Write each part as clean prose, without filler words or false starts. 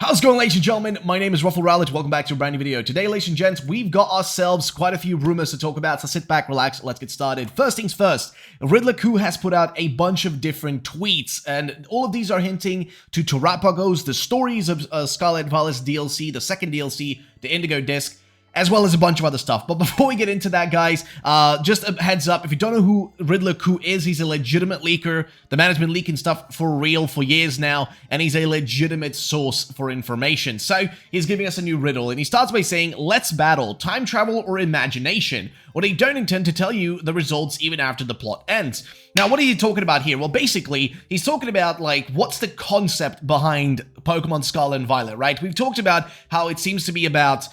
How's it going, ladies and gentlemen? My name is RuffledRowlit. Welcome back to a brand new video. Today, ladies and gents, we've got ourselves quite a few rumors to talk about, so sit back, relax, let's get started. First things first, RuffledRowlit has put out a bunch of different tweets, and all of these are hinting to Terapagos, the stories of Scarlet DLC, the second DLC, the Indigo Disk, as well as a bunch of other stuff. But before we get into that, guys, just a heads up, if you don't know who RuffledRowlit is, he's a legitimate leaker. The man has been leaking stuff for real for years now, and he's a legitimate source for information. So he's giving us a new riddle, and he starts by saying, let's battle, time travel or imagination, or they don't intend to tell you the results even after the plot ends. Now, what are you talking about here? Well, basically, he's talking about, like, what's the concept behind Pokemon Scarlet and Violet, right? We've talked about how it seems to be about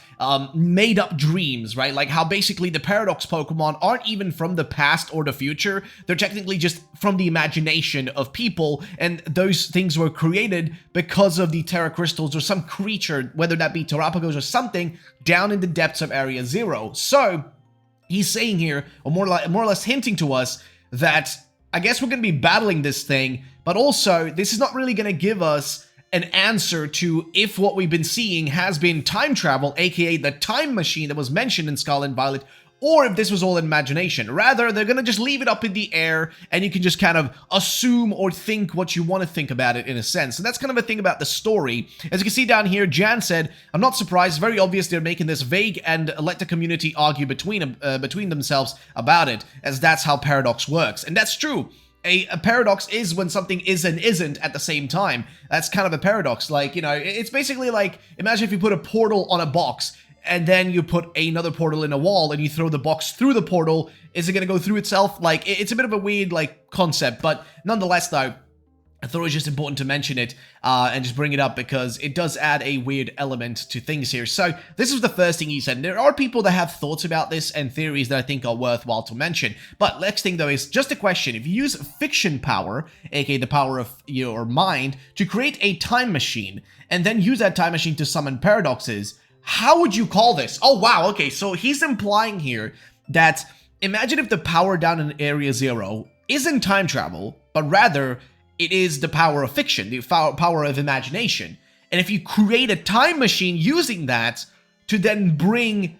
made-up dreams, right? Like how basically the Paradox Pokemon aren't even from the past or the future. They're technically just from the imagination of people, and those things were created because of the Terra Crystals or some creature, whether that be Terapagos or something, down in the depths of Area Zero. So he's saying here, or more or less hinting to us, that I guess we're going to be battling this thing, but also this is not really going to give us an answer to if what we've been seeing has been time travel, aka the time machine that was mentioned in Scarlet and Violet, or if this was all imagination. Rather, they're going to just leave it up in the air, and you can just kind of assume or think what you want to think about it in a sense. And that's kind of a thing about the story. As you can see down here, Jan said, I'm not surprised, very obvious they're making this vague and let the community argue between themselves about it, as that's how Paradox works. And that's true. A paradox is when something is and isn't at the same time. That's kind of a paradox. Like, you know, it's basically like, imagine if you put a portal on a box and then you put another portal in a wall and you throw the box through the portal. Is it going to go through itself? Like, it's a bit of a weird, like, concept, but nonetheless, though, I thought it was just important to mention it and just bring it up because it does add a weird element to things here. So this is the first thing he said. And there are people that have thoughts about this and theories that I think are worthwhile to mention. But next thing, though, is just a question. If you use fiction power, aka the power of your mind, to create a time machine and then use that time machine to summon paradoxes, how would you call this? Oh, wow. Okay, so he's implying here that imagine if the power down in Area Zero isn't time travel, but rather it is the power of fiction, the power of imagination. And if you create a time machine using that to then bring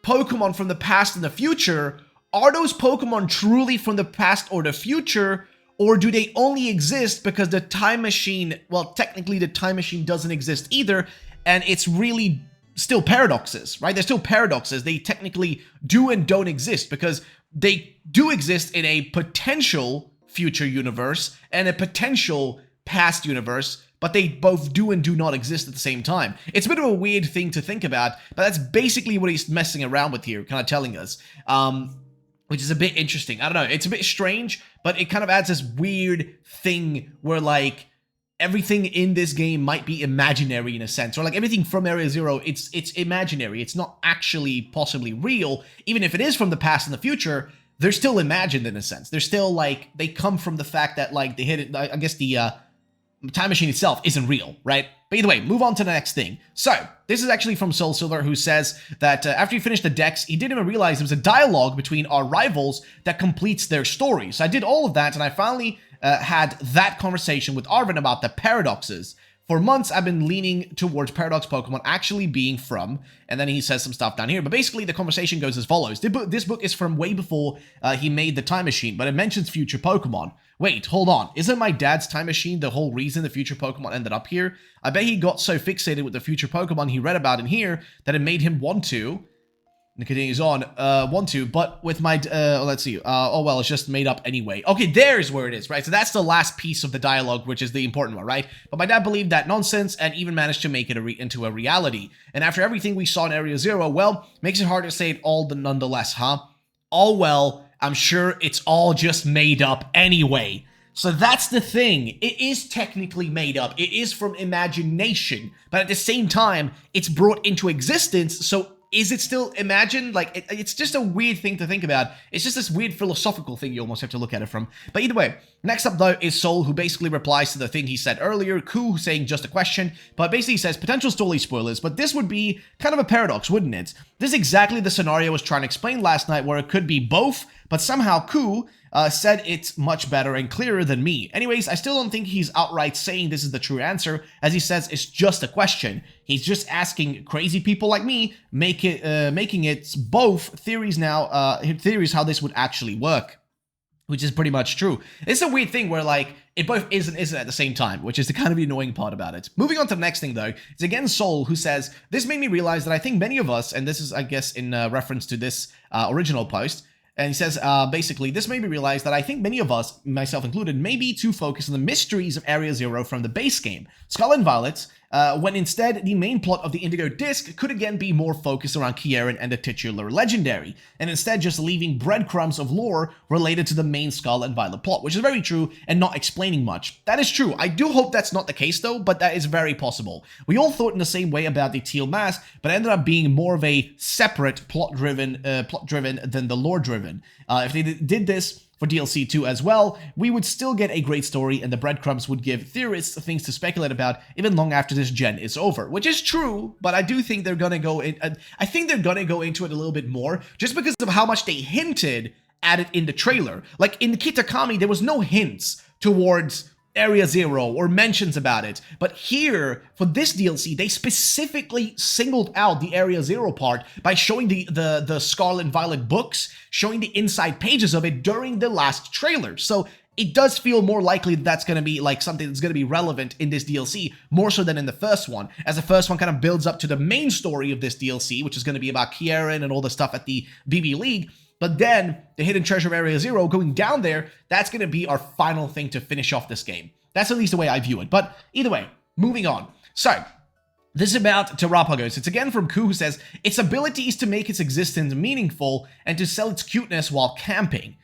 Pokemon from the past and the future, are those Pokemon truly from the past or the future? Or do they only exist because the time machine, well, technically the time machine doesn't exist either, and it's really still paradoxes, right? They're still paradoxes. They technically do and don't exist because they do exist in a potential future universe and a potential past universe, but they both do and do not exist at the same time. It's a bit of a weird thing to think about, but that's basically what he's messing around with here, kind of telling us, which is a bit interesting. I don't know, it's a bit strange, but it kind of adds this weird thing where, like, everything in this game might be imaginary in a sense, or like everything from Area Zero, it's imaginary. It's not actually possibly real. Even if it is from the past and the future, they're still imagined in a sense. They're still, like, they come from the fact that, like, they hit it, I guess the time machine itself isn't real, right? But either way, move on to the next thing. So, this is actually from Soul Silver, who says that after he finished the decks, he didn't even realize there was a dialogue between our rivals that completes their story. So I did all of that, and I finally had that conversation with Arvin about the paradoxes. For months, I've been leaning towards Paradox Pokemon actually being from, and then he says some stuff down here. But basically, the conversation goes as follows. This book is from way before he made the time machine, but it mentions future Pokemon. Wait, hold on. Isn't my dad's time machine the whole reason the future Pokemon ended up here? I bet he got so fixated with the future Pokemon he read about in here that it made him want to. And it continues on, but with my, let's see, oh well, it's just made up anyway. Okay, there's where it is, right? So that's the last piece of the dialogue, which is the important one, right? But my dad believed that nonsense and even managed to make it into a reality. And after everything we saw in Area Zero, well, makes it hard to say it all nonetheless, huh? All well, I'm sure it's all just made up anyway. So that's the thing. It is technically made up. It is from imagination, but at the same time, it's brought into existence, so is it still imagined? Like, it's just a weird thing to think about. It's just this weird philosophical thing you almost have to look at it from. But either way, next up, though, is Soul, who basically replies to the thing he said earlier. Ku saying just a question, but basically says potential story spoilers, but this would be kind of a paradox, wouldn't it? This is exactly the scenario I was trying to explain last night, where it could be both, but somehow Ku said it's much better and clearer than me. Anyways, I still don't think he's outright saying this is the true answer, as he says it's just a question. He's just asking crazy people like me, making it both theories now, theories how this would actually work. Which is pretty much true. It's a weird thing where, like, it both is and isn't at the same time, which is the kind of annoying part about it. Moving on to the next thing, though, it's again Soul, who says, this made me realize that I think many of us, and this is, I guess, in reference to this original post, and he says, basically, this made me realize that I think many of us, myself included, may be too focused on the mysteries of Area Zero from the base game, Scarlet and Violet, when instead the main plot of the Indigo Disk could again be more focused around Kieran and the titular legendary, and instead just leaving breadcrumbs of lore related to the main Scarlet and Violet plot, which is very true, and not explaining much. That is true. I do hope that's not the case though, but that is very possible. We all thought in the same way about the Teal Mask, but ended up being more of a separate plot-driven than the lore-driven. If they did this for DLC 2 as well, we would still get a great story, and the breadcrumbs would give theorists things to speculate about even long after this gen is over, which is true, but I do think they're gonna go in, I think they're gonna go into it a little bit more, just because of how much they hinted at it in the trailer. Like, in Kitakami, there was no hints towards Area Zero or mentions about it, but here for this DLC they specifically singled out the Area Zero part by showing the Scarlet and Violet books, showing the inside pages of it during the last trailer. So it does feel more likely that that's going to be like something that's going to be relevant in this DLC, more so than in the first one, as the first one kind of builds up to the main story of this DLC, which is going to be about Kieran and all the stuff at the BB League. But then, the hidden treasure of Area Zero, going down there, that's going to be our final thing to finish off this game. That's at least the way I view it. But either way, moving on. So, this is about Terapagos. It's again from Ku, who says, its ability is to make its existence meaningful and to sell its cuteness while camping.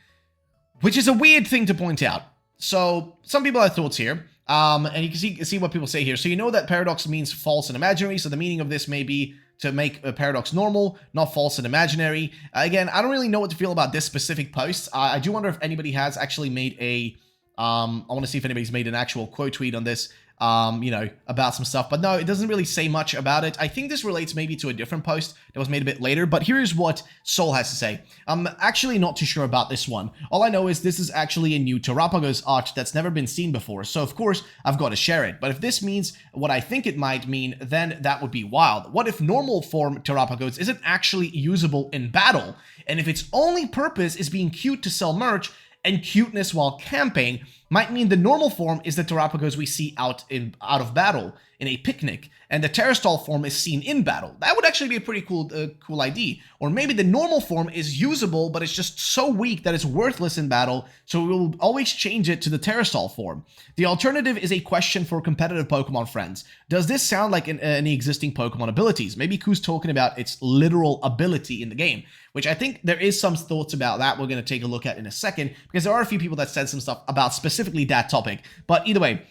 Which is a weird thing to point out. So, some people have thoughts here. And you can see what people say here. So you know that paradox means false and imaginary, so the meaning of this may be to make a paradox normal, not false and imaginary. Again, I don't really know what to feel about this specific post. I do wonder if anybody has actually made a... I want to see if anybody's made an actual quote tweet on this, you know, about some stuff. But no, it doesn't really say much about it. I think this relates maybe to a different post that was made a bit later. But here's what Soul has to say. I'm actually not too sure about this one. All I know is this is actually a new Terapagos art that's never been seen before. So, of course, I've got to share it. But if this means what I think it might mean, then that would be wild. What if normal form Terapagos isn't actually usable in battle? And if its only purpose is being cute to sell merch, and cuteness while camping might mean the normal form is the Terapagos we see out of battle in a picnic, and the Terrastall form is seen in battle. That would actually be a pretty cool idea. Or maybe the normal form is usable, but it's just so weak that it's worthless in battle, so we will always change it to the Terrastall form. The alternative is a question for competitive Pokemon friends. Does this sound like any existing Pokemon abilities? Maybe Ku's talking about its literal ability in the game, which I think there is some thoughts about that we're going to take a look at in a second, because there are a few people that said some stuff about specifically that topic. But either way,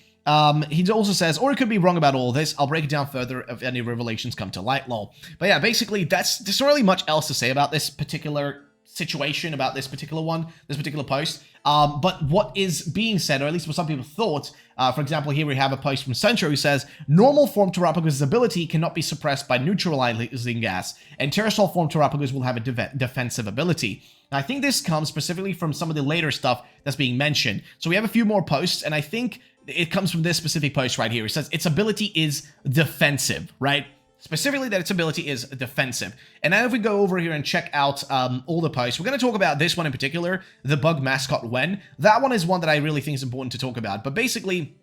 he also says, or it could be wrong about all this. I'll break it down further if any revelations come to light, lol. But yeah, basically, there's not really much else to say about this particular situation, about this particular one, this particular post. But what is being said, or at least what some people thought, for example, here we have a post from Centro who says, normal form Terapagos' ability cannot be suppressed by neutralizing gas, and Terrastall form Terapagos will have a defensive ability. Now, I think this comes specifically from some of the later stuff that's being mentioned. So we have a few more posts, and I think it comes from this specific post right here. It says its ability is defensive, right? Specifically that its ability is defensive. And now if we go over here and check out all the posts, we're going to talk about this one in particular, the bug mascot Wen. That one is one that I really think is important to talk about. But basically,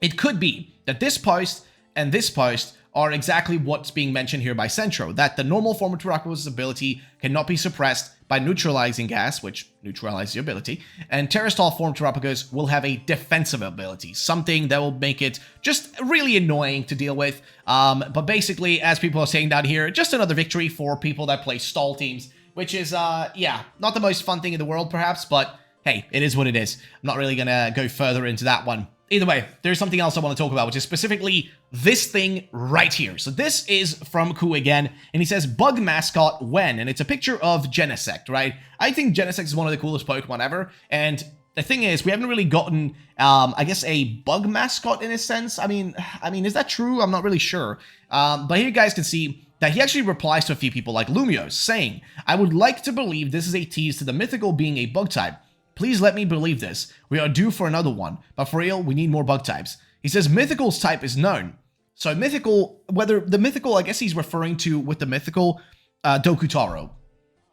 it could be that this post and this post are exactly what's being mentioned here by Centro, that the normal form of Terapagos' ability cannot be suppressed by neutralizing gas, which neutralizes the ability, and Terrastall form Terapagos will have a defensive ability, something that will make it just really annoying to deal with. But basically, as people are saying down here, just another victory for people that play stall teams, which is, yeah, not the most fun thing in the world, perhaps, but hey, it is what it is. I'm not really gonna go further into that one. Either way, there's something else I want to talk about, which is specifically this thing right here. So this is from Ku again, and he says, bug mascot Wen, and it's a picture of Genesect, right? I think Genesect is one of the coolest Pokemon ever, and the thing is, we haven't really gotten, I guess, a bug mascot in a sense. I mean, is that true? I'm not really sure. But here you guys can see that he actually replies to a few people like Lumios, saying, "I would like to believe this is a tease to the mythical being a bug type. Please let me believe this. We are due for another one, but for real, we need more bug types." He says mythical's type is known. So mythical, whether the mythical, I guess he's referring to with the mythical Dokutaro.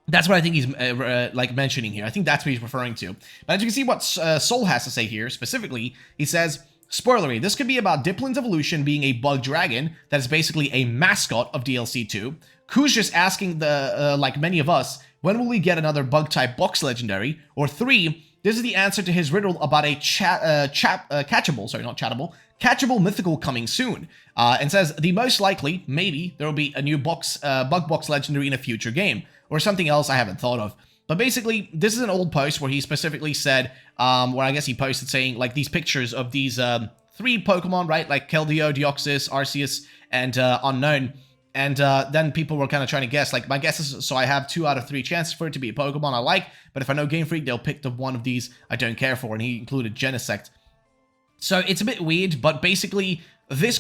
That's what I think he's like mentioning here. I think that's what he's referring to. But as you can see what Soul has to say here, specifically, he says, spoilery, this could be about Diplin's evolution being a bug dragon that is basically a mascot of DLC 2. Ku's just asking like many of us, when will we get another bug type box legendary? Or 3, this is the answer to his riddle about a catchable mythical coming soon. And says, the most likely, maybe, there will be a new bug box legendary in a future game. Or something else I haven't thought of. But basically, this is an old post where he specifically said, where I guess he posted saying, like, these pictures of these 3 Pokemon, right? Like Keldeo, Deoxys, Arceus, and Unknown. And then people were kind of trying to guess, like, my guess is, so I have 2 out of 3 chances for it to be a Pokemon I like, but if I know Game Freak, they'll pick the one of these I don't care for, and he included Genesect. So it's a bit weird, but basically, this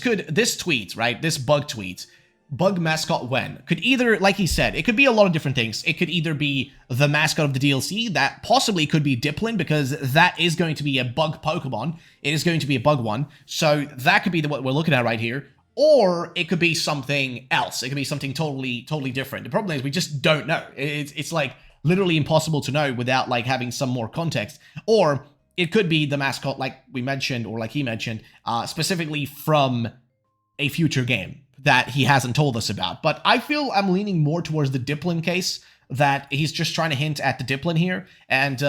tweet, right, this bug tweet, bug mascot when, could either, like he said, it could be a lot of different things. It could either be the mascot of the DLC, that possibly could be Diplin, because that is going to be a bug Pokemon. It is going to be a bug one, so that could be what we're looking at right here. Or it could be something else. It could be something totally different. The problem is we just don't know. It's like literally impossible to know without like having some more context. Or it could be the mascot like we mentioned, or like he mentioned, specifically from a future game that he hasn't told us about. But I feel I'm leaning more towards the Diplin case, that he's just trying to hint at the Diplin here. And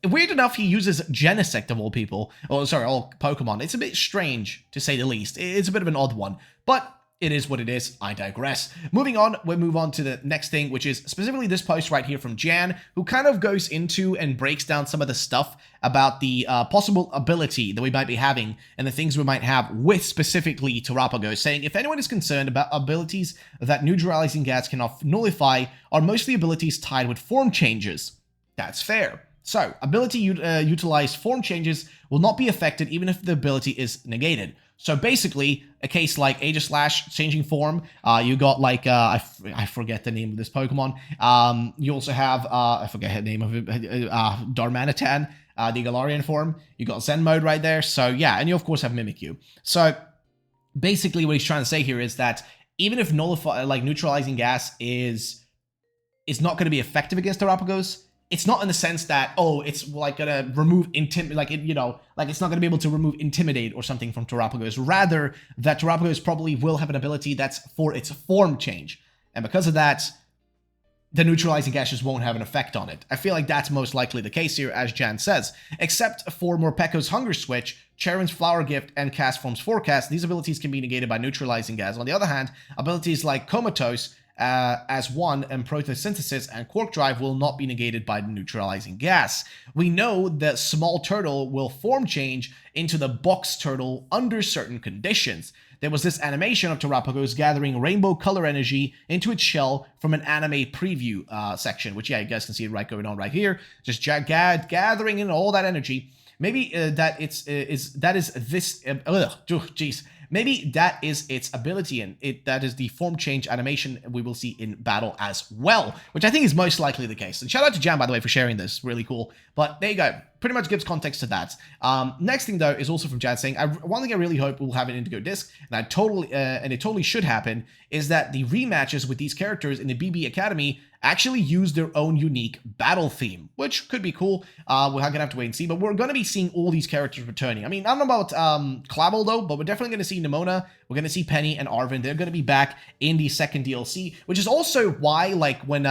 weird enough, he uses Genesect of all people. Oh, sorry, all Pokemon. It's a bit strange, to say the least. It's a bit of an odd one. But it is what it is. I digress. Moving on, we move on to the next thing, which is specifically this post right here from Jan, who kind of goes into and breaks down some of the stuff about the possible ability that we might be having and the things we might have with specifically Terapagos, saying if anyone is concerned about abilities that neutralizing gas cannot nullify, are mostly abilities tied with form changes. That's fair. So, ability utilized form changes will not be affected even if the ability is negated. So basically, a case like Aegislash changing form, you got like, I forget the name of this Pokemon. You also have, I forget the name of it, Darmanitan, the Galarian form. You got Zen mode right there. So yeah, and you of course have Mimikyu. So basically what he's trying to say here is that even if neutralizing gas is not going to be effective against Terapagos, it's not in the sense that, oh, it's like gonna remove it's not gonna be able to remove Intimidate or something from Terapagos. Rather, that Terapagos probably will have an ability that's for its form change. And because of that, the neutralizing gas just won't have an effect on it. I feel like that's most likely the case here, as Jan says. Except for Morpeko's Hunger Switch, Charon's Flower Gift, and Castform's Forecast, these abilities can be negated by neutralizing gas. On the other hand, abilities like Comatose, as one, and Photosynthesis and Quark Drive will not be negated by the neutralizing gas. We know that Small Turtle will form change into the Box Turtle under certain conditions. There was this animation of Terapagos gathering rainbow color energy into its shell from an anime preview section, which, yeah, you guys can see it right going on right here. Just gathering in all that energy. Maybe Maybe that is its ability, and that is the form change animation we will see in battle as well, which I think is most likely the case. And shout out to Jam, by the way, for sharing this. Really cool. But there you go. Pretty much gives context to that. Next thing, though, is also from Jan saying, one thing I really hope we'll have an Indigo Disk, and it totally should happen, is that the rematches with these characters in the BB Academy actually use their own unique battle theme, which could be cool. We're going to have to wait and see, but we're going to be seeing all these characters returning. I mean, I don't know about Clavel, though, but we're definitely going to see Nimona, we're going to see Penny and Arven. They're going to be back in the second DLC, which is also why, like, when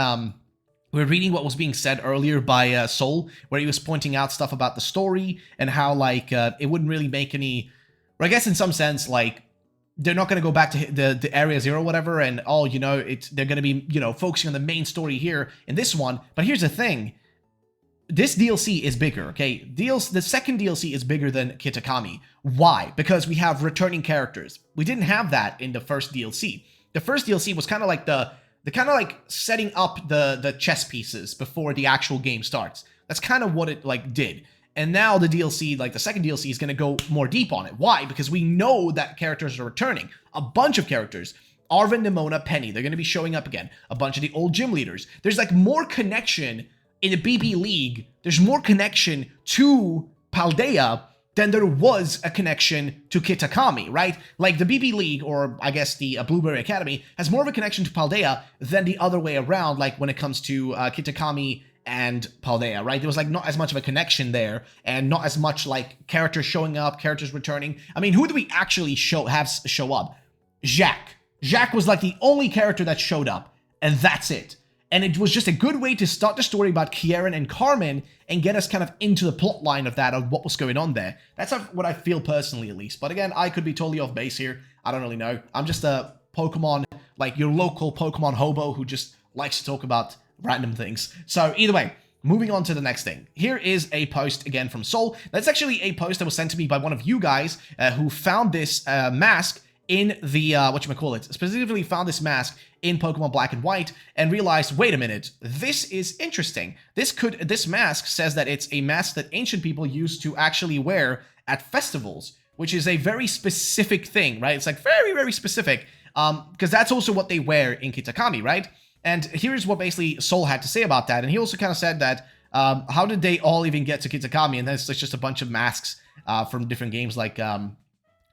we're reading what was being said earlier by Soul, where he was pointing out stuff about the story and how, like, it wouldn't really make any, or I guess in some sense, like, they're not going to go back to the Area Zero or whatever, and, oh, you know, they're going to be, you know, focusing on the main story here in this one. But here's the thing. This DLC is bigger, okay? The second DLC is bigger than Kitakami. Why? Because we have returning characters. We didn't have that in the first DLC. The first DLC was kind of like the kind of like setting up the chess pieces before the actual game starts. That's kind of what it, like, did. And now the DLC, like the second DLC, is going to go more deep on it. Why? Because we know that characters are returning. A bunch of characters. Arven, Nimona, Penny. They're going to be showing up again. A bunch of the old gym leaders. There's like more connection in the BB League. There's more connection to Paldea than there was a connection to Kitakami, right? Like the BB League, or I guess the Blueberry Academy, has more of a connection to Paldea than the other way around, like when it comes to Kitakami and Paldea, right? There was like not as much of a connection there, and not as much like characters showing up, characters returning. I mean, who do we actually show up? Jacques. Jacques was like the only character that showed up, and that's it. And it was just a good way to start the story about Kieran and Carmen and get us kind of into the plot line of that, of what was going on there. That's what I feel personally, at least. But again, I could be totally off base here. I don't really know. I'm just a Pokemon, like your local Pokemon hobo who just likes to talk about random things. So either way, moving on to the next thing. Here is a post again from Soul. That's actually a post that was sent to me by one of you guys who found this mask in the, specifically found this mask in Pokemon Black and White and realized, wait a minute, this is interesting. This mask says that it's a mask that ancient people used to actually wear at festivals, which is a very specific thing, right? It's like very, very specific, because that's also what they wear in Kitakami, right? And here's what basically Soul had to say about that. And he also kind of said that, how did they all even get to Kitakami? And then it's just a bunch of masks from different games like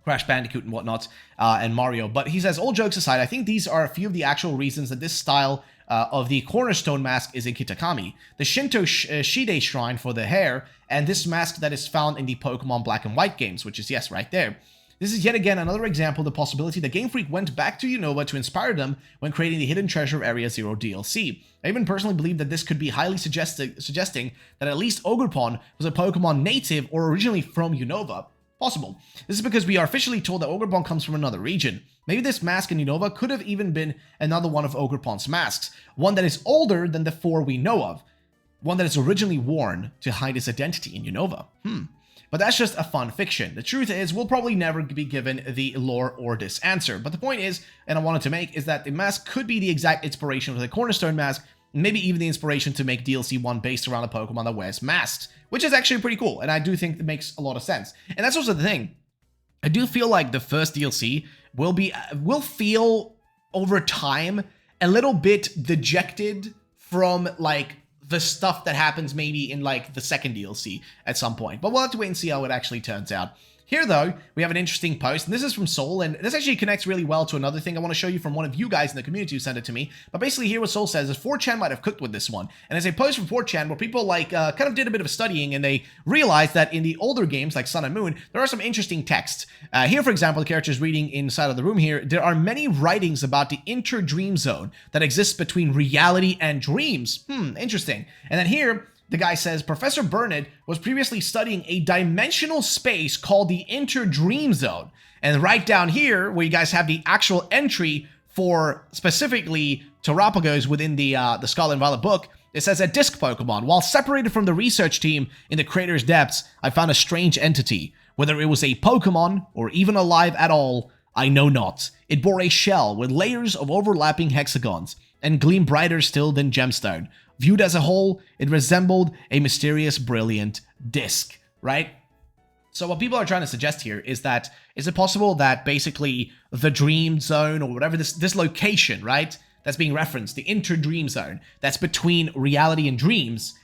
Crash Bandicoot and whatnot, and Mario. But he says, all jokes aside, I think these are a few of the actual reasons that this style of the cornerstone mask is in Kitakami. The Shinto Shide Shrine for the hair, and this mask that is found in the Pokemon Black and White games, which is, yes, right there. This is yet again another example of the possibility that Game Freak went back to Unova to inspire them when creating the Hidden Treasure Area Zero DLC. I even personally believe that this could be highly suggesting that at least Ogerpon was a Pokemon native or originally from Unova. Possible. This is because we are officially told that Ogerpon comes from another region. Maybe this mask in Unova could have even been another one of Ogerpon's masks, one that is older than the 4 we know of, one that is originally worn to hide his identity in Unova. But that's just a fun fiction. The truth is, we'll probably never be given the lore or this answer. But the point is, and I wanted to make, is that the mask could be the exact inspiration for the Cornerstone mask, maybe even the inspiration to make DLC 1 based around a Pokemon that wears masks, which is actually pretty cool, and I do think it makes a lot of sense. And that's also the thing. I do feel like the first DLC will feel, over time, a little bit dejected from, like, the stuff that happens maybe in, like, the second DLC at some point. But we'll have to wait and see how it actually turns out. Here, though, we have an interesting post, and this is from Soul, and this actually connects really well to another thing I want to show you from one of you guys in the community who sent it to me. But basically, here what Soul says is 4chan might have cooked with this one. And there's a post from 4chan where people, like, kind of did a bit of studying, and they realized that in the older games, like Sun and Moon, there are some interesting texts. Here, for example, the character's reading inside of the room here, there are many writings about the inter-dream zone that exists between reality and dreams. Interesting. And then here, the guy says, Professor Burnett was previously studying a dimensional space called the Inter-Dream Zone. And right down here, where you guys have the actual entry for specifically Terapagos within the Scarlet and Violet book, it says a disc Pokemon. While separated from the research team in the crater's depths, I found a strange entity. Whether it was a Pokemon or even alive at all, I know not. It bore a shell with layers of overlapping hexagons and gleamed brighter still than gemstone. Viewed as a whole, it resembled a mysterious, brilliant disc, right? So what people are trying to suggest here is that, is it possible that basically the dream zone or whatever this location, right, that's being referenced, the inter-dream zone, that's between reality and dreams,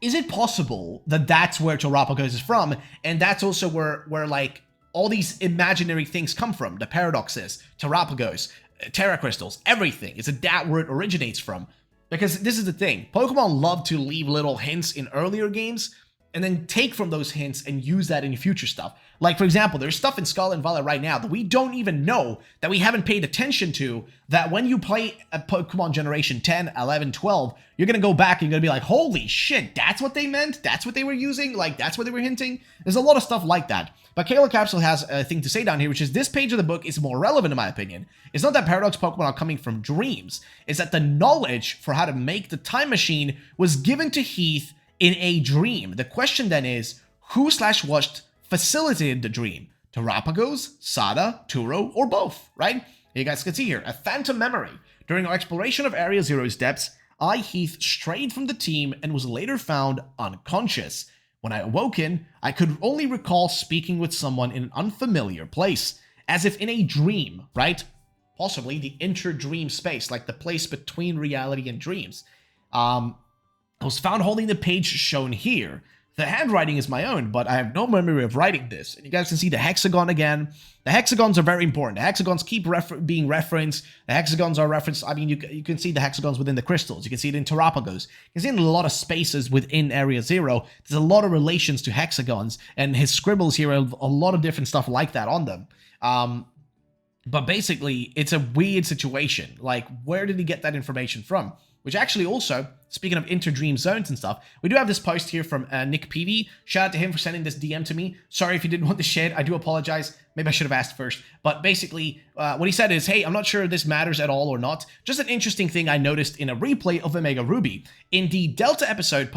is it possible that that's where Terapagos is from, and that's also where like, all these imaginary things come from, the paradoxes, Terapagos, Terra Crystals, everything, is it that where it originates from? Because this is the thing, Pokemon love to leave little hints in earlier games, and then take from those hints and use that in future stuff. Like, for example, there's stuff in Scarlet and Violet right now that we don't even know, that we haven't paid attention to, that when you play a Pokemon Generation 10, 11, 12, you're going to go back and you're going to be like, holy shit, that's what they meant? That's what they were using? Like, that's what they were hinting? There's a lot of stuff like that. But Kayla Capsule has a thing to say down here, which is this page of the book is more relevant in my opinion. It's not that Paradox Pokemon are coming from dreams. It's that the knowledge for how to make the time machine was given to Heath in a dream. The question then is, who/what facilitated the dream? Terapagos, Sada, Turo, or both, right? You guys can see here, a phantom memory. During our exploration of Area Zero's depths, I, Heath, strayed from the team and was later found unconscious. When I awoken, I could only recall speaking with someone in an unfamiliar place, as if in a dream, right? possibly the inter-dream space, like the place between reality and dreams. I was found holding the page shown here. The handwriting is my own, but I have no memory of writing this. And you guys can see the hexagon again. The hexagons are very important. The hexagons keep being referenced. The hexagons are referenced. I mean, you can see the hexagons within the crystals. You can see it in Terapagos. You can see it in a lot of spaces within Area Zero. There's a lot of relations to hexagons, and his scribbles here have a lot of different stuff like that on them. But basically, it's a weird situation. Like, where did he get that information from? Which actually also, speaking of interdream zones and stuff, we do have this post here from Nick PV. Shout out to him for sending this DM to me. Sorry if you didn't want to share it. I do apologize. Maybe I should have asked first. But basically, what he said is, hey, I'm not sure if this matters at all or not. Just an interesting thing I noticed in a replay of Omega Ruby. In the Delta episode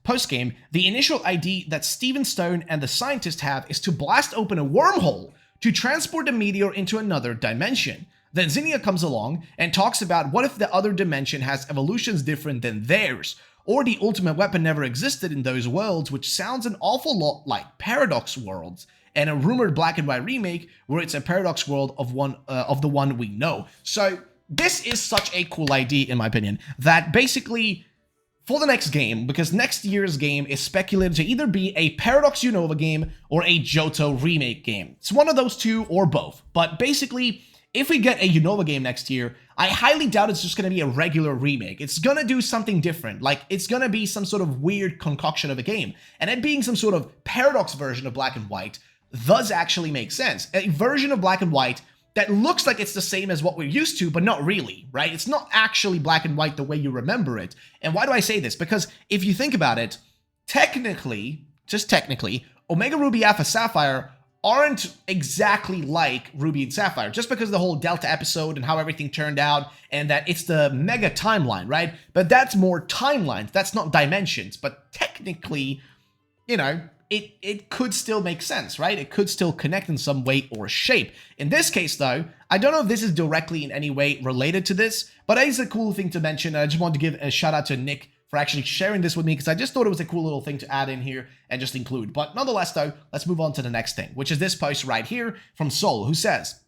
post-game, the initial ID that Steven Stone and the scientist have is to blast open a wormhole to transport the meteor into another dimension. Then Zinnia comes along and talks about what if the other dimension has evolutions different than theirs, or the ultimate weapon never existed in those worlds, which sounds an awful lot like Paradox worlds, and a rumored Black and White remake where it's a Paradox world of the one we know. So this is such a cool idea, in my opinion, that basically for the next game, because next year's game is speculated to either be a Paradox Unova game or a Johto remake game. It's one of those two or both, but basically, if we get a Unova game next year, I highly doubt it's just going to be a regular remake. It's going to do something different. Like, it's going to be some sort of weird concoction of a game. And it being some sort of Paradox version of Black and White does actually make sense. A version of Black and White that looks like it's the same as what we're used to, but not really, right? It's not actually Black and White the way you remember it. And why do I say this? Because if you think about it, technically, just technically, Omega Ruby Alpha Sapphire aren't exactly like Ruby and Sapphire, just because of the whole Delta episode and how everything turned out, and that it's the mega timeline, right? But that's more timelines, that's not dimensions. But technically, you know, it could still make sense, right? It could still connect in some way or shape. In this case, though, I don't know if this is directly in any way related to this, but it is a cool thing to mention. I just wanted to give a shout out to Nick for actually sharing this with me, because I just thought it was a cool little thing to add in here and just include. But nonetheless, though, let's move on to the next thing, which is this post right here from Sol, who says,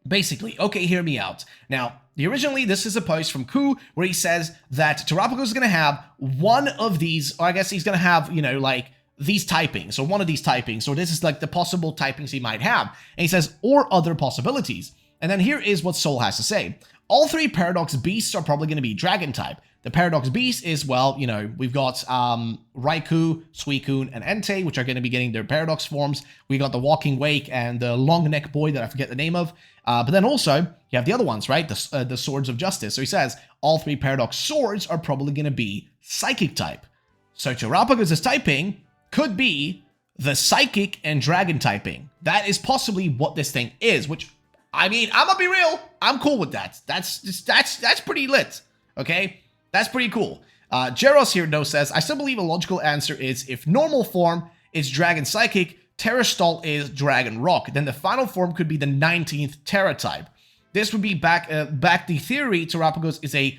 basically, okay, hear me out. Now, originally, this is a post from Ku, where he says that Terapagos is going to have one of these, or I guess he's going to have, you know, like, these typings, or one of these typings, or this is like the possible typings he might have. And he says, or other possibilities. And then here is what Sol has to say. All three Paradox Beasts are probably going to be Dragon type. The Paradox Beast is, well, you know, we've got Raikou, Suicune, and Entei, which are going to be getting their Paradox forms. We got the Walking Wake and the Long Neck Boy that I forget the name of. But then also, you have the other ones, right? The Swords of Justice. So he says, all three Paradox Swords are probably going to be Psychic type. So Terapagos' typing could be the Psychic and Dragon typing. That is possibly what this thing is, which, I mean, I'm gonna be real, I'm cool with that. That's pretty lit, okay? That's pretty cool. Jeros here, though, says, I still believe a logical answer is if normal form is Dragon Psychic, Terrastall is Dragon Rock, then the final form could be the 19th Terra type. This would be back the theory Terapagos is a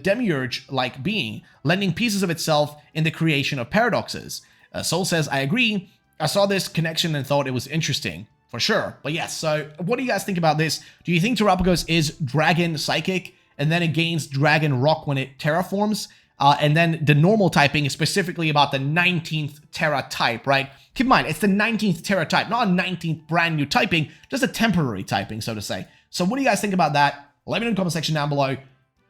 demiurge-like being, lending pieces of itself in the creation of paradoxes. Sol says, I agree. I saw this connection and thought it was interesting. For sure. But yes, so what do you guys think about this? Do you think Terapagos is Dragon Psychic, and then it gains Dragon Rock when it terraforms? And then the normal typing is specifically about the 19th Terra type, right? Keep in mind, it's the 19th Terra type, not a 19th brand new typing, just a temporary typing, so to say. So what do you guys think about that? Let me know in the comment section down below.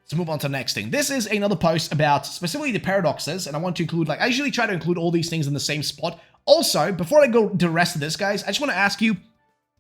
Let's move on to the next thing. This is another post about specifically the paradoxes, and I want to include, like, I usually try to include all these things in the same spot. Also, before I go to the rest of this, guys, I just want to ask you,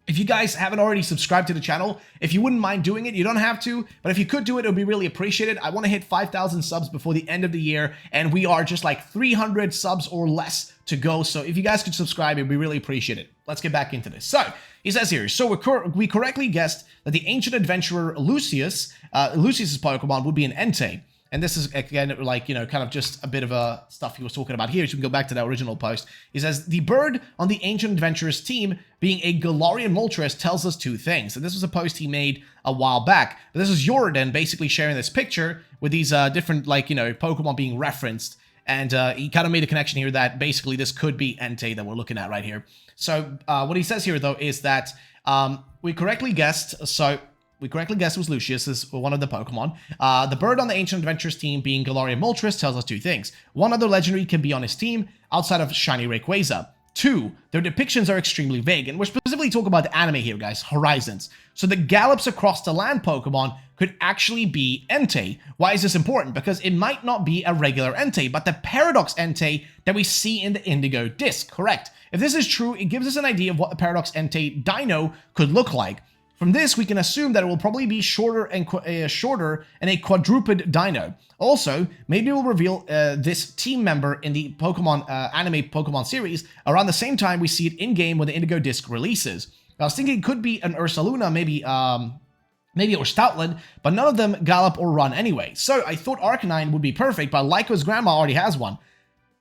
if you guys haven't already subscribed to the channel, if you wouldn't mind doing it, you don't have to, but if you could do it, it would be really appreciated. I want to hit 5,000 subs before the end of the year, and we are just like 300 subs or less to go, so if you guys could subscribe, it would be really appreciated. Let's get back into this. So, he says here, so we correctly guessed that the ancient adventurer Lucius's Pokemon would be an Entei. And this is, again, like, you know, kind of just a bit of a stuff he was talking about here. So we can go back to that original post. He says, the bird on the Ancient Adventurers team being a Galarian Moltres tells us two things. And this was a post he made a while back. But this is Jordan basically sharing this picture with these different, like, you know, Pokemon being referenced. And he kind of made a connection here that basically this could be Entei that we're looking at right here. So what he says here, though, is that we correctly guessed, so we correctly guessed it was Lucius as one of the Pokemon. The bird on the Ancient Adventures team being Galarian Moltres tells us two things. One other legendary can be on his team outside of Shiny Rayquaza. Two, their depictions are extremely vague, and we're specifically talking about the anime here, guys, Horizons. So the gallops across the land Pokemon could actually be Entei. Why is this important? Because it might not be a regular Entei, but the Paradox Entei that we see in the Indigo Disk, correct? If this is true, it gives us an idea of what the Paradox Entei Dino could look like. From this, we can assume that it will probably be shorter and a quadruped dino. Also, maybe we'll reveal this team member in the Pokemon anime Pokemon series around the same time we see it in-game when the Indigo Disk releases. I was thinking it could be an Ursaluna, maybe or Stoutland, but none of them gallop or run anyway. So I thought Arcanine would be perfect, but Lyco's grandma already has one.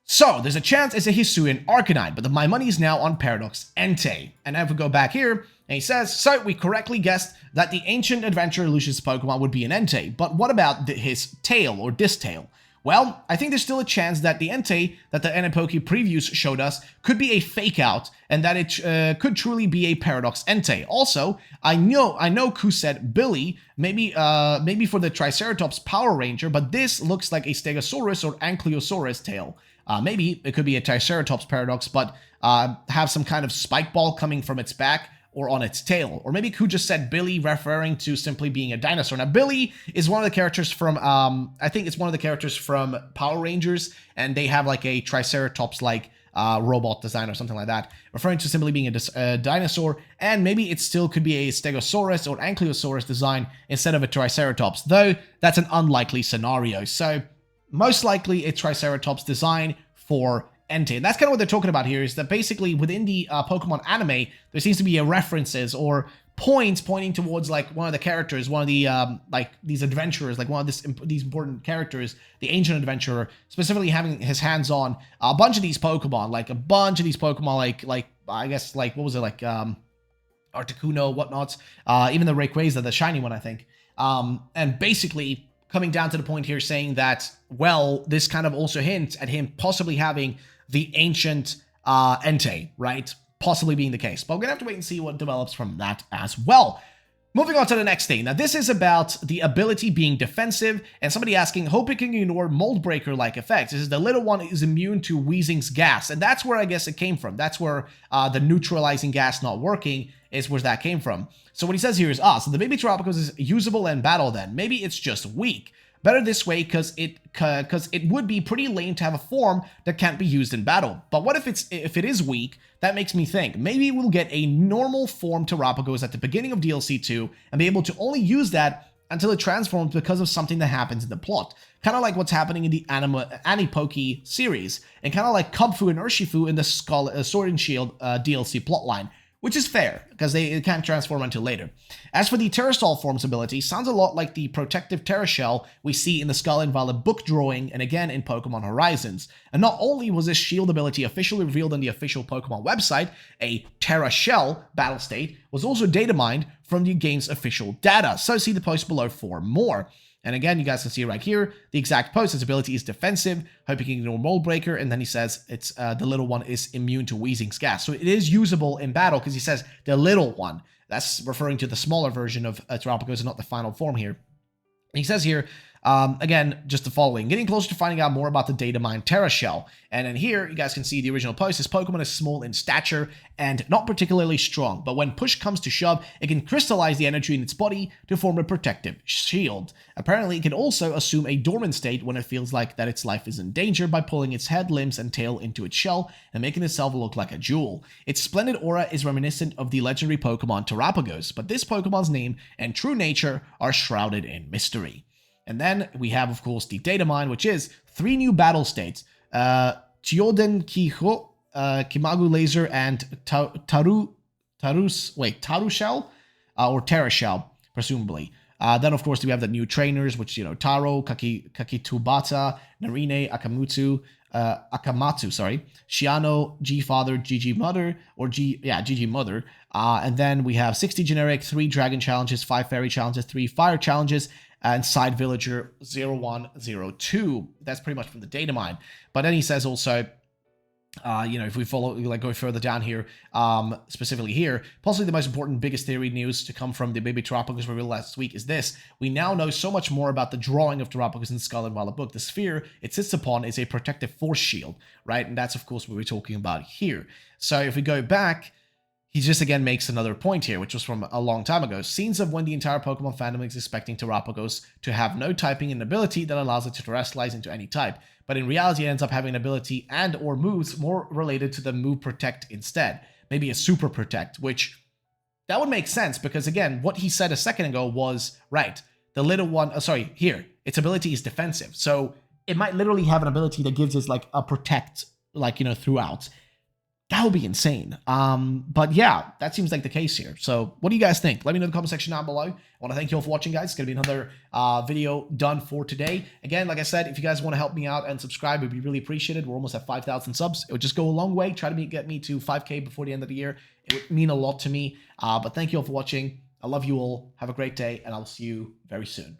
So there's a chance it's a Hisuian Arcanine, but my money is now on Paradox Entei. And if we go back here, and he says, so we correctly guessed that the Ancient Adventure Lucius Pokemon would be an Entei, but what about his tail or disc tail? Well, I think there's still a chance that the Entei that the NMPoke previews showed us could be a fake out, and that it could truly be a Paradox Entei. Also, I know Ku said Billy, maybe for the Triceratops Power Ranger, but this looks like a Stegosaurus or Ankylosaurus tail. Maybe it could be a Triceratops Paradox, but have some kind of spike ball coming from its back or on its tail. Or maybe Ku just said Billy, referring to simply being a dinosaur. Now, Billy is one of the characters from, I think it's one of the characters from Power Rangers, and they have like a Triceratops-like robot design or something like that, referring to simply being a dinosaur, and maybe it still could be a Stegosaurus or Ankylosaurus design instead of a Triceratops, though that's an unlikely scenario. So, most likely a Triceratops design for Entei. And that's kind of what they're talking about here, is that basically within the Pokemon anime, there seems to be references or points pointing towards like one of the characters, one of the like these adventurers, like one of these important characters, the Ancient Adventurer, specifically having his hands on a bunch of these Pokemon, like I guess like what was it, like Articuno, whatnots, even the Rayquaza, the shiny one, I think, and basically coming down to the point here saying that, well, this kind of also hints at him possibly having the ancient Entei, right? Possibly being the case. But we're going to have to wait and see what develops from that as well. Moving on to the next thing. Now, this is about the ability being defensive, and somebody asking, hope it can ignore Mold Breaker-like effects. This is the little one is immune to Weezing's gas, and that's where I guess it came from. That's where the neutralizing gas not working is where that came from. So what he says here is, so the baby Terapagos is usable in battle then. Maybe it's just weak. Better this way because it would be pretty lame to have a form that can't be used in battle. But what if it is weak? That makes me think maybe we'll get a normal form Terapagos at the beginning of DLC 2 and be able to only use that until it transforms because of something that happens in the plot. Kind of like what's happening in the Anime-Poke series, and kind of like Kubfu and Urshifu in the Sword and Shield DLC plotline. Which is fair, because they can't transform until later. As for the Terrasol form's ability, sounds a lot like the protective Terra Shell we see in the Skull and Violet book drawing and again in Pokemon Horizons. And not only was this shield ability officially revealed on the official Pokemon website, a Terra Shell battle state was also data mined from the game's official data, so see the post below for more. And again, you guys can see right here, the exact post. Its ability is defensive, hope you can ignore Mold Breaker, and then he says it's the little one is immune to Weezing's gas. So it is usable in battle because he says the little one. That's referring to the smaller version of Terapagos and not the final form here. And he says here, again, just the following. Getting closer to finding out more about the data mine Terra Shell. And then here, you guys can see the original post. This Pokemon is small in stature and not particularly strong. But when push comes to shove, it can crystallize the energy in its body to form a protective shield. Apparently, it can also assume a dormant state when it feels like that its life is in danger by pulling its head, limbs, and tail into its shell and making itself look like a jewel. Its splendid aura is reminiscent of the legendary Pokemon Terapagos, but this Pokemon's name and true nature are shrouded in mystery. And then we have, of course, the data mine, which is 3 new battle states. Chioden Kiho, Kimagu Laser, and Taru Shell, or Terra Shell, presumably. Then, of course, we have the new trainers, which, Taro, Kakitubata, Narine, Akamatsu, Shiano, G-Father, GG Mother, GG Mother. And then we have 60 generic, 3 Dragon challenges, 5 Fairy challenges, 3 Fire challenges, and Side Villager 0102. That's pretty much from the data mine. But then he says also, if we follow, like, go further down here, specifically here, possibly the most important, biggest theory news to come from the baby Terapagos reveal last week is this. We now know so much more about the drawing of Terapagos in the Scarlet and Violet book. The sphere it sits upon is a protective force shield, right? And that's, of course, what we're talking about here. So if we go back, he just again makes another point here, which was from a long time ago. Scenes of when the entire Pokemon fandom is expecting Terapagos to have no typing and ability that allows it to terrestrialize into any type, but in reality it ends up having an ability and or moves more related to the move Protect instead. Maybe a Super Protect, which that would make sense because again, what he said a second ago was, right, the little one, here, its ability is defensive. So it might literally have an ability that gives us like a Protect, like, throughout. That would be insane. But yeah, that seems like the case here. So what do you guys think? Let me know in the comment section down below. I want to thank you all for watching, guys. It's going to be another video done for today. Again, like I said, if you guys want to help me out and subscribe, it would be really appreciated. We're almost at 5,000 subs. It would just go a long way. Try to get me to 5K before the end of the year. It would mean a lot to me. But thank you all for watching. I love you all. Have a great day, and I'll see you very soon.